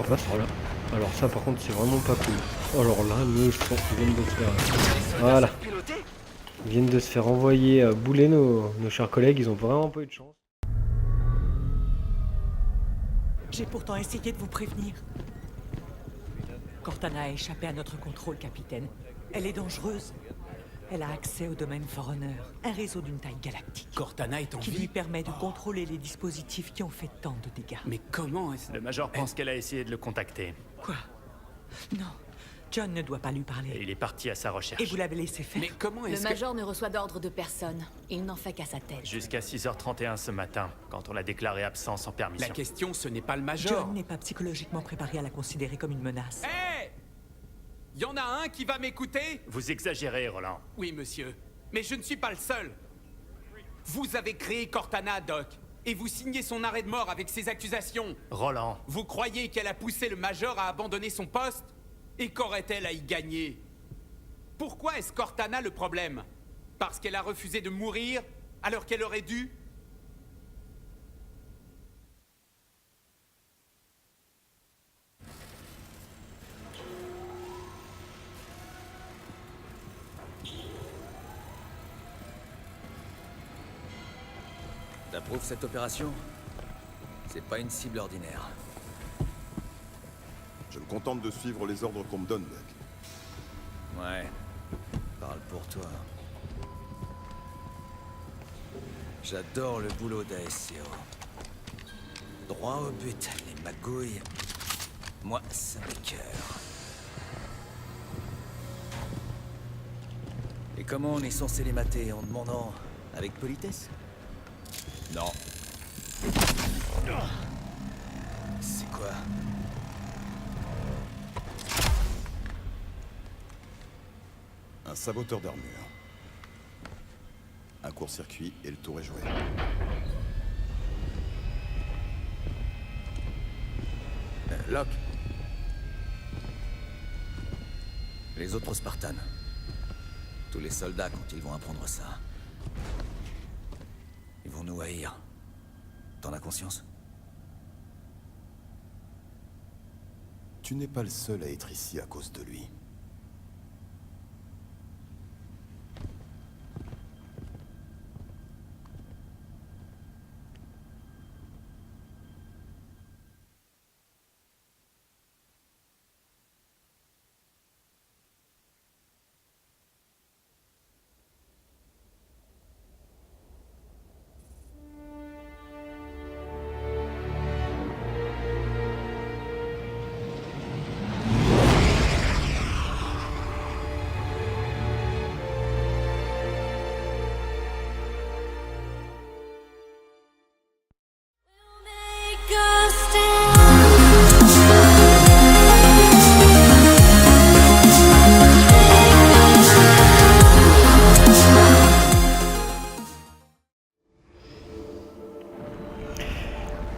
passe là. Alors ça par contre c'est vraiment pas cool. Alors là, nous je pense qu'ils viennent de se faire... Voilà. Ils viennent de se faire envoyer bouler nos chers collègues, ils ont vraiment pas eu de chance. J'ai pourtant essayé de vous prévenir. Cortana a échappé à notre contrôle, capitaine. Elle est dangereuse. Elle a accès au domaine Forerunner, un réseau d'une taille galactique. Cortana est en qui vie lui permet de contrôler les dispositifs qui ont fait tant de dégâts. Mais comment est-ce... Le Major pense qu'elle a essayé de le contacter. Quoi? Non, John ne doit pas lui Et parler. il est parti à sa recherche. Et vous l'avez laissé faire. Mais comment Le est-ce que... Major ne reçoit d'ordre de personne. Il n'en fait qu'à sa tête. Jusqu'à 6h31 ce matin, quand on l'a déclaré absent sans permission. La question, ce n'est pas le Major. John n'est pas psychologiquement préparé à la considérer comme une menace. Hé! Y en a un qui va m'écouter? Vous exagérez, Roland. Oui, monsieur. Mais je ne suis pas le seul. Vous avez créé Cortana, Doc. Et vous signez son arrêt de mort avec ces accusations. Roland, Vous croyez qu'elle a poussé le Major à abandonner son poste? Et qu'aurait-elle à y gagner? Pourquoi est-ce Cortana le problème? Parce qu'elle a refusé de mourir alors qu'elle aurait dû? T'approuves cette opération? C'est pas une cible ordinaire. Je me contente de suivre les ordres qu'on me donne, Doc. Ouais. Parle pour toi. J'adore le boulot d'ASCO. Droit au but, les magouilles. Moi, ça m'écœure. Et comment on est censé les mater? En demandant avec politesse? Non. C'est quoi? Un saboteur d'armure. Un court-circuit et le tour est joué. Locke. Les autres Spartans. Tous les soldats, quand ils vont apprendre ça, ils vont nous haïr. T'en as conscience? Tu n'es pas le seul à être ici à cause de lui.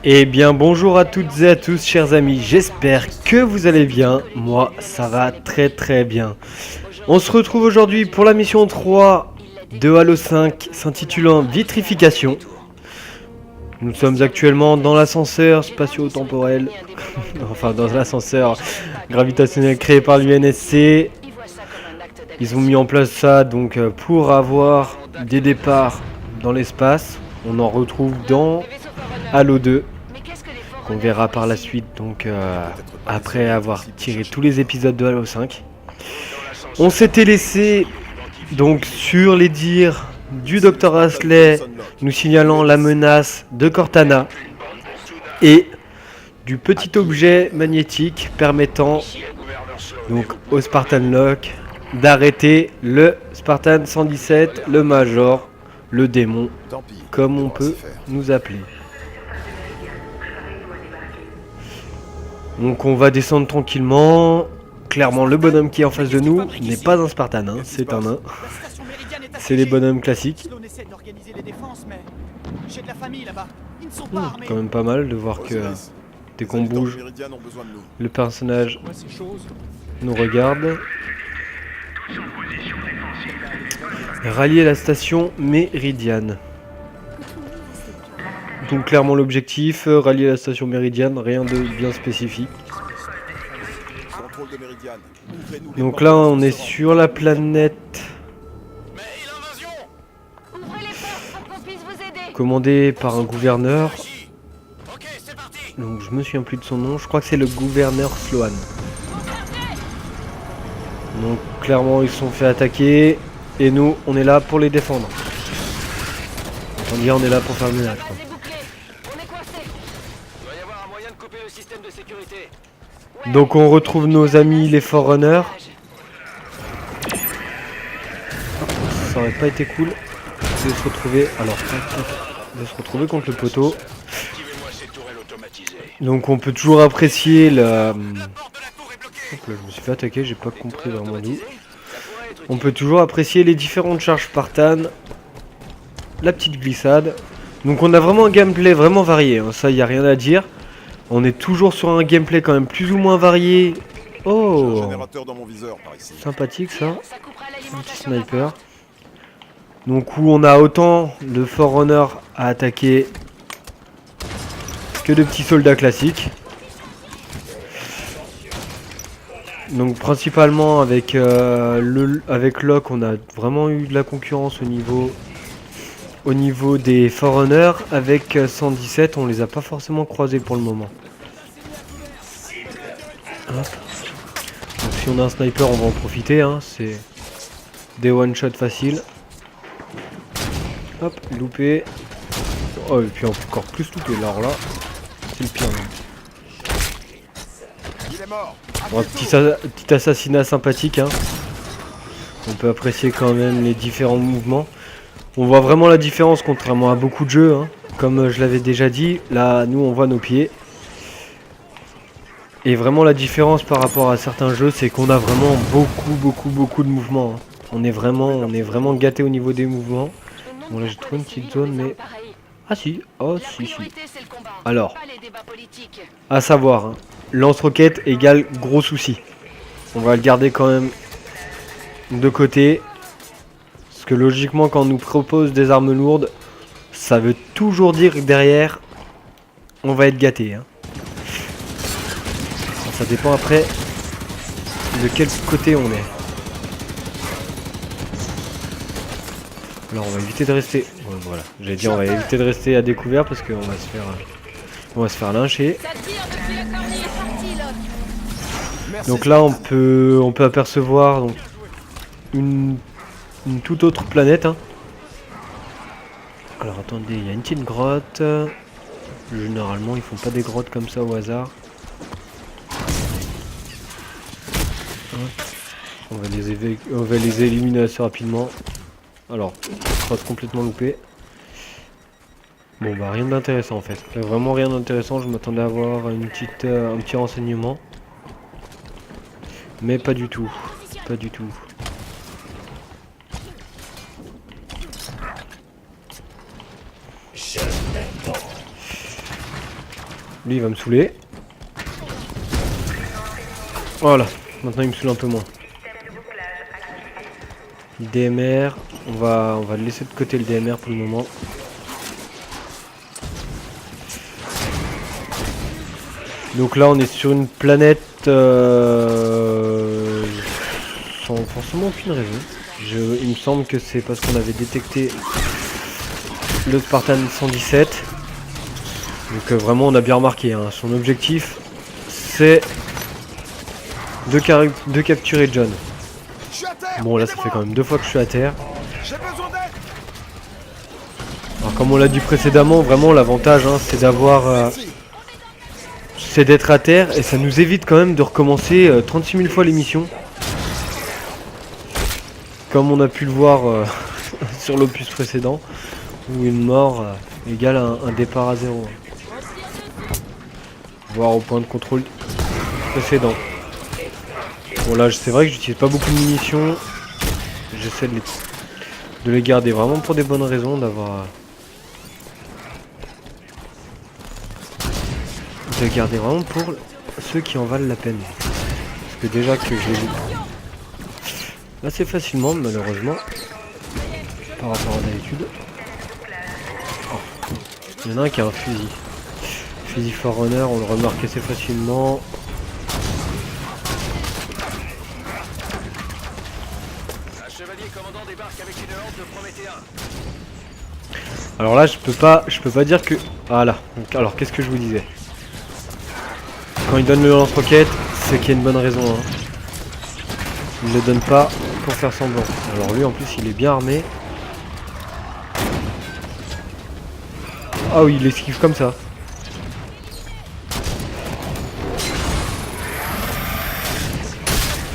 Eh bien bonjour à toutes et à tous chers amis, j'espère que vous allez bien, moi ça va très très bien. On se retrouve aujourd'hui pour la mission 3 de Halo 5 s'intitulant Vitrification. Nous sommes actuellement dans l'ascenseur spatio-temporel, enfin dans l'ascenseur gravitationnel créé par l'UNSC. Ils ont mis en place ça donc pour avoir des départs dans l'espace. On en retrouve dans Halo 2, qu'on verra par la suite, donc après avoir tiré tous les épisodes de Halo 5. On s'était laissé donc sur les dires du Dr Ashley nous signalant la menace de Cortana et du petit objet magnétique permettant donc au Spartan Locke d'arrêter le Spartan 117, le Major, le démon, Tant pis, comme on devra peut s'y faire. nous appeler. Donc on va descendre tranquillement. Clairement le bonhomme qui est en face de nous n'est pas un Spartan, hein, c'est un nain. C'est les bonhommes classiques. On essaie d'organiser les défenses, mais j'ai de la famille là-bas. Ils ne sont pas Hmm, armés. quand même pas mal de voir que Osiris, dès les qu'on habitants bouge, de Meridian ont besoin de nous. le personnage nous regarde. Rallier la station Méridiane. Donc clairement l'objectif, rallier la station Méridiane, rien de bien spécifique. contrôle de Méridiane. Ouvrez-nous les Donc portes là, de on est l'ascenseur. sur la planète Ouvrez les portes pour qu'on puisse vous aider. commandée par un gouverneur. Donc je me souviens plus de son nom. Je crois que c'est le gouverneur Sloan. Donc clairement, ils se sont fait attaquer. Et nous, on est là pour les défendre. On dit on est là pour faire le ménage, quoi. C'est bouclé. On est coincé. Doit y avoir un moyen de couper le système de sécurité. Donc on retrouve nos amis les Forerunners. Ça aurait pas été cool de se retrouver. Alors, de se retrouver contre le poteau. Donc on peut toujours apprécier la. Hop là, je me suis fait attaquer, j'ai pas compris vraiment d'où. On peut toujours apprécier les différentes charges Spartan. La petite glissade. Donc on a vraiment un gameplay vraiment varié, hein. Ça y a rien à dire. On est toujours sur un gameplay quand même plus ou moins varié. J'ai un Oh, générateur dans mon viseur par ici. sympathique ça. Ça coupera Un petit l'alimentation sniper. Donc où on a autant de Forerunner à attaquer que de petits soldats classiques. Donc principalement avec avec Locke, on a vraiment eu de la concurrence au niveau des Forerunners. Avec 117, on les a pas forcément croisés pour le moment. Hop. Donc si on a un sniper, on va en profiter, hein. C'est des one shot faciles. Hop, loupé. Oh, et puis encore plus loupé. Alors là, c'est le pire. Même. Il est mort. Bon, un petit assassinat sympathique, hein. On peut apprécier quand même les différents mouvements. On voit vraiment la différence contrairement à beaucoup de jeux, hein. Comme je l'avais déjà dit, là nous on voit nos pieds. Et vraiment la différence par rapport à certains jeux, c'est qu'on a vraiment beaucoup de mouvements, hein. On est vraiment gâté au niveau des mouvements. Bon là j'ai trouvé une petite zone mais... Ah si, oh si. Alors, à savoir, hein, lance-roquette égale gros souci. On va le garder quand même de côté. Parce que logiquement quand on nous propose des armes lourdes, ça veut toujours dire que derrière, on va être gâté, hein. Ça dépend après de quel côté on est. Alors on va éviter de rester. Ouais, voilà, j'allais dire on va éviter de rester à découvert parce qu'on va se faire lyncher. Ça tire depuis la cornille est parti, Locke. Merci. Donc là on peut apercevoir donc une toute autre planète, hein. Alors attendez, il y a une petite grotte. Généralement ils font pas des grottes comme ça au hasard. Hop. On va les éliminer assez rapidement. Alors, grotte complètement loupée. Bon bah rien d'intéressant en fait. Vraiment rien d'intéressant, je m'attendais à avoir un petit renseignement. Mais pas du tout. Pas du tout. Lui il va me saouler. Voilà, maintenant il me saoule un peu moins. DMR, on va laisser de côté le DMR pour le moment. Donc là on est sur une planète sans forcément aucune raison. Il me semble que c'est parce qu'on avait détecté le Spartan 117. Donc vraiment on a bien remarqué, hein, son objectif c'est de capturer John. Je suis à terre. Bon là ça fait quand même 2 fois que je suis à terre. J'ai besoin d'aide. Alors comme on l'a dit précédemment, vraiment l'avantage, hein, c'est d'être à terre et ça nous évite quand même de recommencer 36 000 fois l'émission. Comme on a pu le voir sur l'opus précédent, où une mort égale un départ à 0. Voire au point de contrôle précédent. Bon là c'est vrai que j'utilise pas beaucoup de munitions. J'essaie de les garder vraiment pour des bonnes raisons, de les garder vraiment pour ceux qui en valent la peine. Parce que déjà que je les joue assez facilement malheureusement par rapport à d'habitude. Oh. Il y en a un qui a un fusil. Fusil Forerunner, on le remarque assez facilement. Alors là, je peux pas dire que... Voilà. Donc, alors, qu'est-ce que je vous disais? Quand il donne le lance-roquette, c'est qu'il y a une bonne raison. Hein. Il ne le donne pas pour faire semblant. Alors lui, en plus, il est bien armé. Ah oui, il esquive comme ça.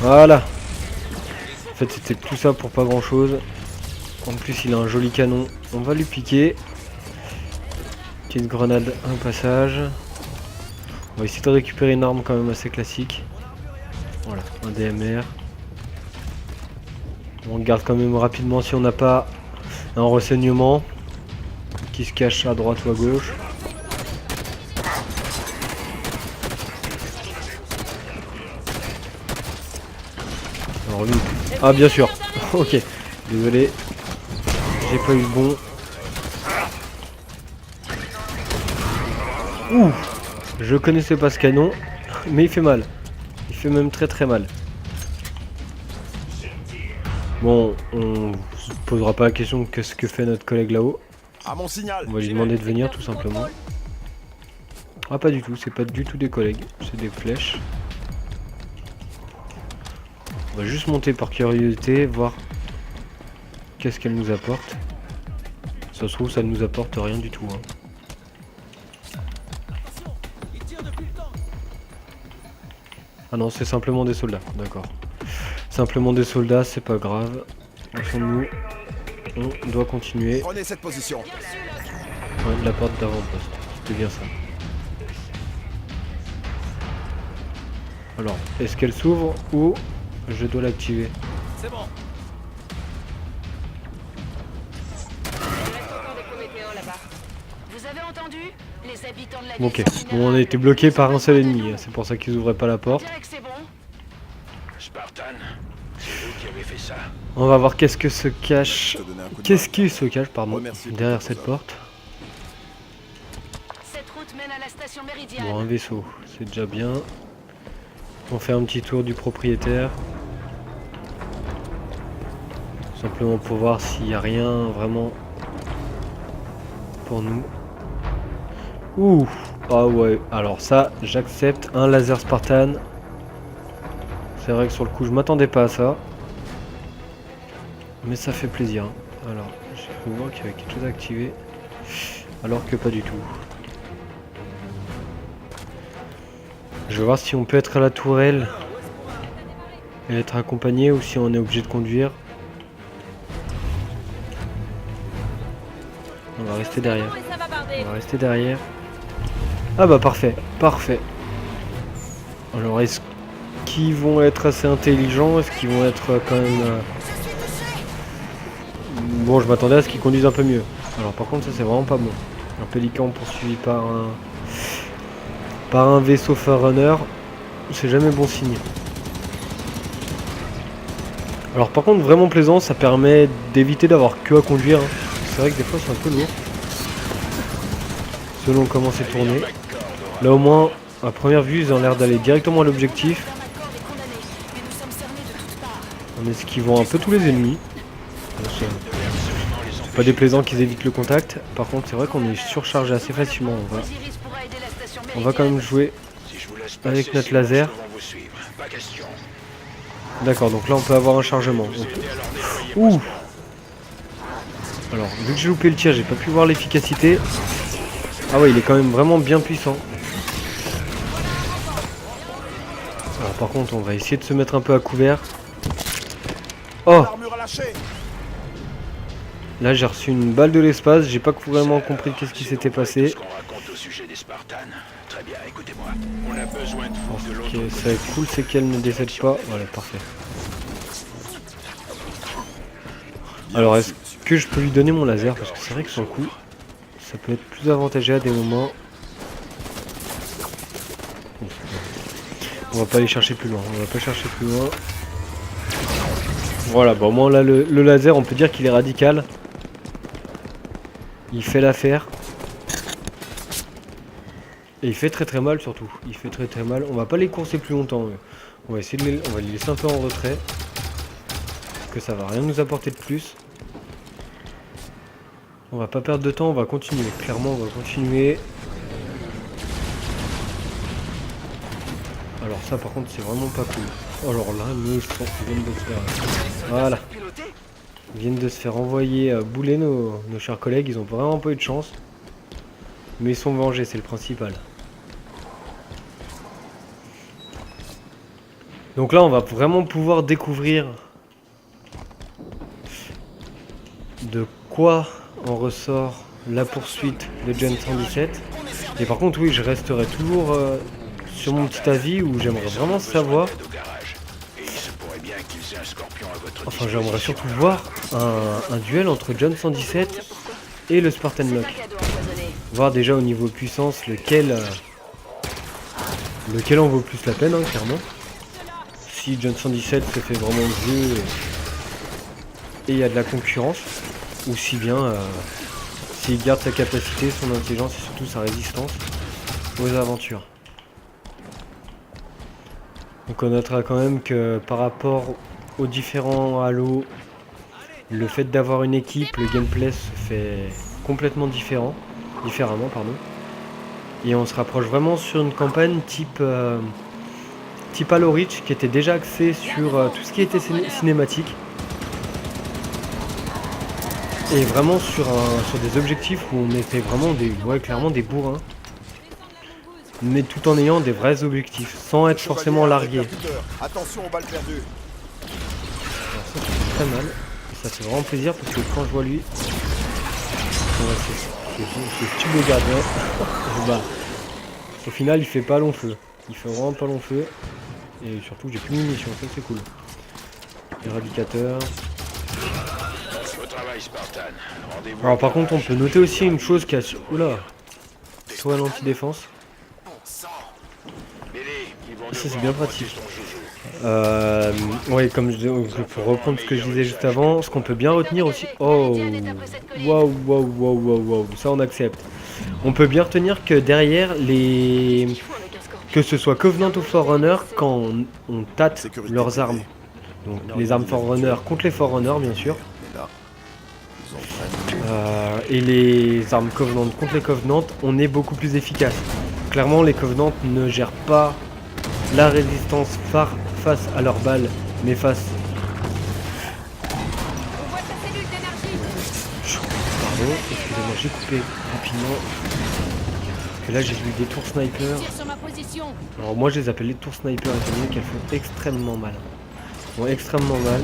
Voilà. En fait, c'était tout ça pour pas grand-chose. En plus, il a un joli canon. On va lui piquer. Petite grenade, un passage. On va essayer de récupérer une arme quand même assez classique. Voilà, un DMR. On regarde quand même rapidement si on n'a pas un renseignement qui se cache à droite ou à gauche. Alors lui... Ah bien sûr. Ok. Désolé. J'ai pas eu le bon. Ouh. Je connaissais pas ce canon, mais il fait mal. Il fait même très très mal. Bon, on se posera pas la question de qu'est-ce que fait notre collègue là-haut. À mon signal. On va lui demander de venir tout simplement. Ah pas du tout, c'est pas du tout des collègues, c'est des flèches. On va juste monter par curiosité, voir qu'est-ce qu'elle nous apporte. Ça se trouve ça ne nous apporte rien du tout. Hein. Ah non, c'est simplement des soldats, d'accord. Simplement des soldats, c'est pas grave. Au fond de nous, on doit continuer. Prenez cette position. Ouais, la porte d'avant-poste, c'était bien ça. Alors, est-ce qu'elle s'ouvre ou je dois l'activer? C'est bon. Vous avez entendu? Les habitants de la Ok, bon, on a été bloqué par un seul ennemi, c'est pour ça qu'ils ouvraient pas la porte. Spartan, c'est vous qui avez fait ça. On va voir qu'est-ce que se cache. Qu'est-ce qui se cache, pardon, derrière cette porte. Cette route mène à la station Méridiane. Bon, un vaisseau, c'est déjà bien. On fait un petit tour du propriétaire. Simplement pour voir s'il n'y a rien vraiment pour nous. Ouh. Ah ouais, alors ça, j'accepte. Un laser Spartan. C'est vrai que sur le coup, je m'attendais pas à ça. Mais ça fait plaisir. Alors, j'ai cru voir qu'il y avait quelque chose à activer. Alors que pas du tout. Je vais voir si on peut être à la tourelle et être accompagné ou si on est obligé de conduire. On va rester derrière. On va rester derrière. Ah bah parfait, parfait. Alors est-ce qu'ils vont être assez intelligents? Est-ce qu'ils vont être quand même... Bon, je m'attendais à ce qu'ils conduisent un peu mieux. Alors par contre ça c'est vraiment pas bon. Un pélican poursuivi par un vaisseau Forerunner, c'est jamais bon signe. Alors par contre vraiment plaisant, ça permet d'éviter d'avoir que à conduire. Hein. C'est vrai que des fois c'est un peu lourd. Selon comment c'est tourné. Là au moins, à première vue, ils ont l'air d'aller directement à l'objectif. En esquivant un peu tous les ennemis. C'est pas déplaisant qu'ils évitent le contact. Par contre, c'est vrai qu'on est surchargé assez facilement. On va quand même jouer avec notre laser. D'accord, donc là on peut avoir un chargement. Ouh. Alors, vu que j'ai loupé le tir, j'ai pas pu voir l'efficacité. Ah ouais, il est quand même vraiment bien puissant. Alors par contre, on va essayer de se mettre un peu à couvert. Oh! Là, j'ai reçu une balle de l'espace. J'ai pas vraiment compris qu'est-ce qui s'était passé. Ok, ça est cool, c'est qu'elle ne décède pas. Voilà, parfait. Alors, est-ce que je peux lui donner mon laser? Parce que c'est vrai que sur le coup, ça peut être plus avantageux à des moments. On va pas aller chercher plus loin. On va pas chercher plus loin. Voilà, bon, au moins là, le laser, on peut dire qu'il est radical. Il fait l'affaire. Et il fait très très mal surtout. Il fait très très mal. On va pas les courser plus longtemps. On va essayer de on va les laisser un peu en retrait. Parce que ça va rien nous apporter de plus. On va pas perdre de temps, on va continuer. Clairement, on va continuer. Alors ça par contre c'est vraiment pas cool. Alors là, ils viennent de se faire... Voilà. Ils viennent de se faire envoyer bouler nos chers collègues. Ils ont vraiment pas eu de chance. Mais ils sont vengés, c'est le principal. Donc là on va vraiment pouvoir découvrir de quoi en ressort la poursuite de Gen 117. Et par contre oui, je resterai toujours sur mon petit avis où j'aimerais vraiment savoir. Enfin j'aimerais surtout voir un duel entre Gen 117 et le Spartan Locke. Voir déjà au niveau puissance lequel en vaut plus la peine, hein, clairement. Si Gen 117 se fait vraiment vieux et il y a de la concurrence, ou si bien s'il garde sa capacité, son intelligence et surtout sa résistance aux aventures. Donc on notera quand même que par rapport aux différents Halo, le fait d'avoir une équipe, le gameplay se fait complètement différemment, pardon. Et on se rapproche vraiment sur une campagne type Halo Reach qui était déjà axée sur tout ce qui était cinématique. Et vraiment sur des objectifs où on était vraiment clairement des bourrins. Mais tout en ayant des vrais objectifs, sans être forcément largué. Attention aux balles perdues. Alors ça c'est très mal. Et ça fait vraiment plaisir parce que quand je vois lui... ce petit beau gardien. Bah, au final il fait pas long feu. Il fait vraiment pas long feu. Et surtout j'ai plus de munitions, ça c'est cool. Éradicateur. Alors par contre on peut noter aussi une chose qui a... Oula. Toile anti-défense. Ça c'est bien pratique. Ouais, pour reprendre ce que je disais juste avant, ce qu'on peut bien retenir aussi... Oh, waouh, ça on accepte. On peut bien retenir que derrière que ce soit Covenant ou Forerunner, quand on tâte leurs armes, donc les armes Forerunner contre les Forerunner bien sûr, et les armes Covenant contre les Covenant, on est beaucoup plus efficace. Clairement les Covenant ne gèrent pas la résistance face à leurs balles, mais face... Pardon, excusez-moi, j'ai coupé rapidement. Parce que là j'ai vu des tours sniper. Alors moi je les appelle les tours sniper étant donné qu'elles font extrêmement mal. Elles font extrêmement mal.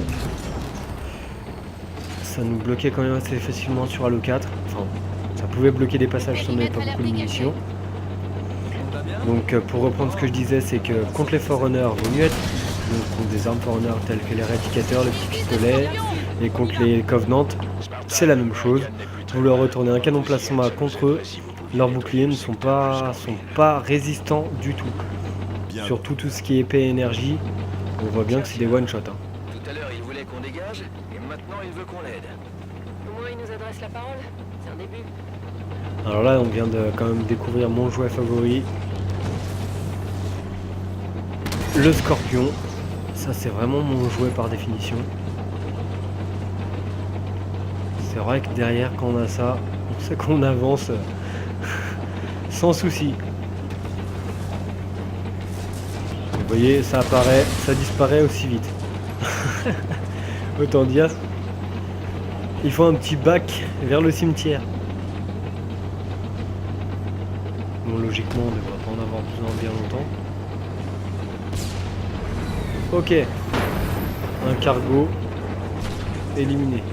Ça nous bloquait quand même assez facilement sur Halo 4. Enfin, ça pouvait bloquer des passages si on n'avait pas beaucoup de munitions. Donc pour reprendre ce que je disais, c'est que contre les Forerunners, vaut mieux être contre des armes Forerunner telles que les rédicateurs, le petit pistolet, et contre les Covenants, c'est la même chose. Vous leur retournez un canon plasma contre eux, leurs boucliers ne sont pas résistants du tout. Surtout tout ce qui est épée et énergie, on voit bien que c'est des one-shot. Hein. Tout à l'heure, il voulait qu'on dégage, et maintenant il veut qu'on l'aide. Au moins, il nous adresse la parole. C'est un début. Alors là, on vient de quand même découvrir mon jouet favori. Le Scorpion. Ça, c'est vraiment mon jouet par définition. C'est vrai que derrière, quand on a ça, on sait qu'on avance sans souci. Vous voyez, ça apparaît, ça disparaît aussi vite. Autant dire, il faut un petit bac vers le cimetière. Bon, logiquement, on ne devrait pas en avoir besoin bien longtemps. Ok, un cargo éliminé.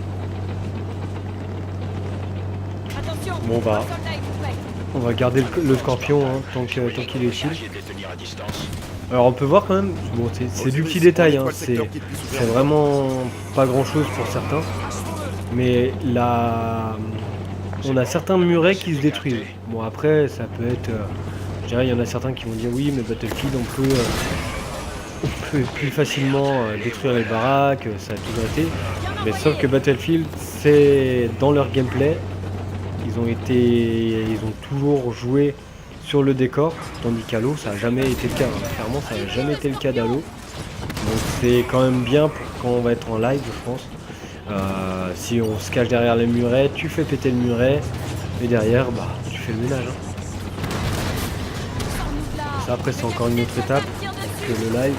Bon, on va garder le Scorpion hein, tant qu'il est utile. Alors on peut voir quand même, bon, c'est du petit détail, hein, c'est vraiment pas grand chose pour certains. Mais là, on a certains murets qui se détruisent. Bon après ça peut être, je dirais il y en a certains qui vont dire oui mais Battlefield on peut plus facilement détruire les baraques, ça a toujours été. Mais sauf que Battlefield c'est dans leur gameplay, ils ont toujours joué sur le décor, tandis qu'Halo ça n'a jamais été le cas, hein. Clairement ça n'a jamais été le cas d'Halo. Donc c'est quand même bien pour quand on va être en live je pense, Si on se cache derrière les murets, tu fais péter le muret. Et derrière, bah, tu fais le ménage. Hein. Ça, après, c'est encore une autre étape que le live.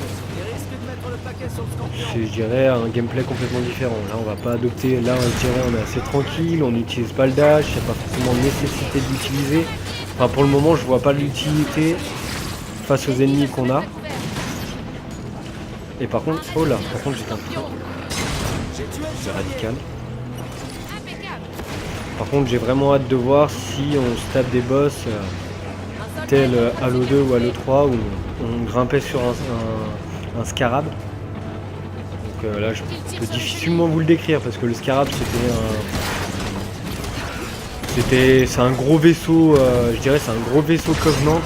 C'est, je dirais, un gameplay complètement différent. Là, on va pas adopter. Là, je dirais, on est assez tranquille. On n'utilise pas le dash. Il n'y a pas forcément nécessité de l'utiliser. Enfin, pour le moment, je vois pas l'utilité face aux ennemis qu'on a. Et par contre, oh là, par contre, j'étais un peu radical. Par contre, j'ai vraiment hâte de voir si on se tape des boss tel Halo 2 ou Halo 3 où on grimpait sur un scarab. Donc là, je peux difficilement vous le décrire parce que le scarab, c'est un gros vaisseau, je dirais, c'est un gros vaisseau Covenant.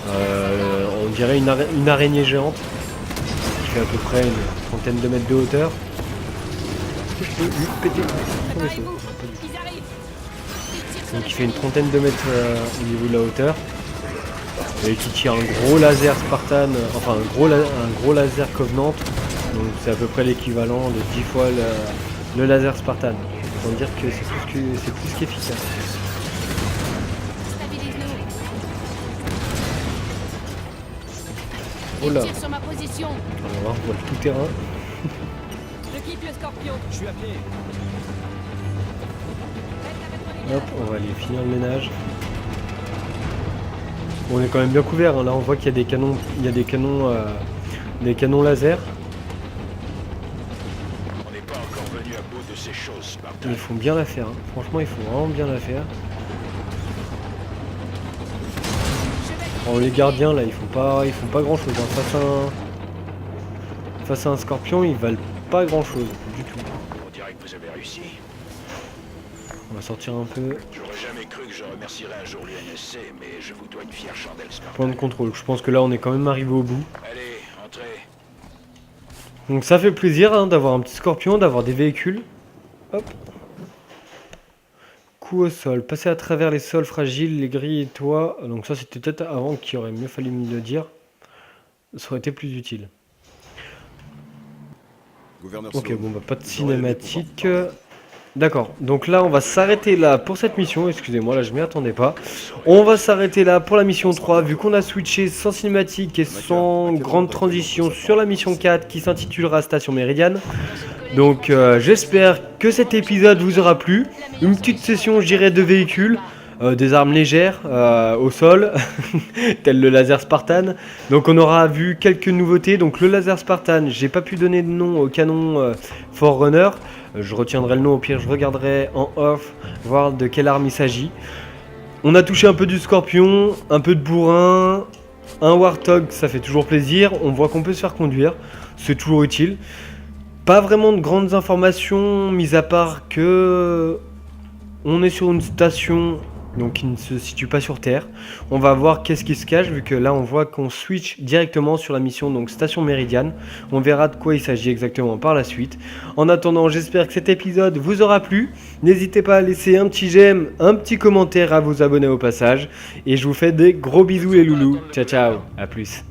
On dirait une araignée géante qui fait à peu près une trentaine de mètres de hauteur. Est-ce que je peux lui péter son vaisseau ? Donc il fait une trentaine de mètres au niveau de la hauteur. Et qui tire un gros laser Spartan, enfin un gros laser Covenant. Donc c'est à peu près l'équivalent de 10 fois le laser Spartan. Autant dire que c'est plus qu'efficace. Oh là. On va voir, on voit le tout terrain. Je quitte le scorpion. Je suis appelé. Hop, on va aller finir le ménage. On est quand même bien couvert, hein. Là on voit qu'il y a des canons, des canons laser. On n'est pas encore venu à bout de ces choses, Spartan. Ils font bien l'affaire, hein. Franchement ils font vraiment bien l'affaire. Les gardiens là ils font pas grand chose, hein. Face à un scorpion ils valent pas grand chose du tout. On dirait que vous avez réussi. On va sortir un peu. J'aurais jamais cru que je remercierais un jour l'UNSC, mais je vous dois une fière chandelle, Spartan. Point de contrôle, je pense que là on est quand même arrivé au bout. Allez, entrez. Donc ça fait plaisir, hein, d'avoir un petit scorpion, d'avoir des véhicules. Hop. Coup au sol, passer à travers les sols fragiles, les grilles et toits. Donc ça c'était peut-être avant qu'il aurait mieux fallu me le dire. Ça aurait été plus utile. Ok, bon bah pas de cinématique. D'accord, donc là on va s'arrêter là pour cette mission, excusez-moi là je m'y attendais pas. On va s'arrêter là pour la mission 3 vu qu'on a switché sans cinématique et sans grande transition sur la mission 4 qui s'intitulera Station Méridiane. Donc j'espère que cet épisode vous aura plu. Une petite session je dirais de véhicules, des armes légères au sol, tel le laser Spartan. Donc on aura vu quelques nouveautés, donc le laser Spartan, j'ai pas pu donner de nom au canon Forerunner. Je retiendrai le nom, au pire je regarderai en off, voir de quelle arme il s'agit. On a touché un peu du scorpion, un peu de bourrin, un warthog, ça fait toujours plaisir. On voit qu'on peut se faire conduire, c'est toujours utile. Pas vraiment de grandes informations, mis à part que on est sur une station donc qui ne se situe pas sur Terre. On va voir qu'est-ce qui se cache, vu que là on voit qu'on switch directement sur la mission donc Station Méridiane. On verra de quoi il s'agit exactement par la suite. En attendant, j'espère que cet épisode vous aura plu. N'hésitez pas à laisser un petit j'aime, un petit commentaire, à vous abonner au passage. Et je vous fais des gros bisous les loulous. Ciao ciao, à plus.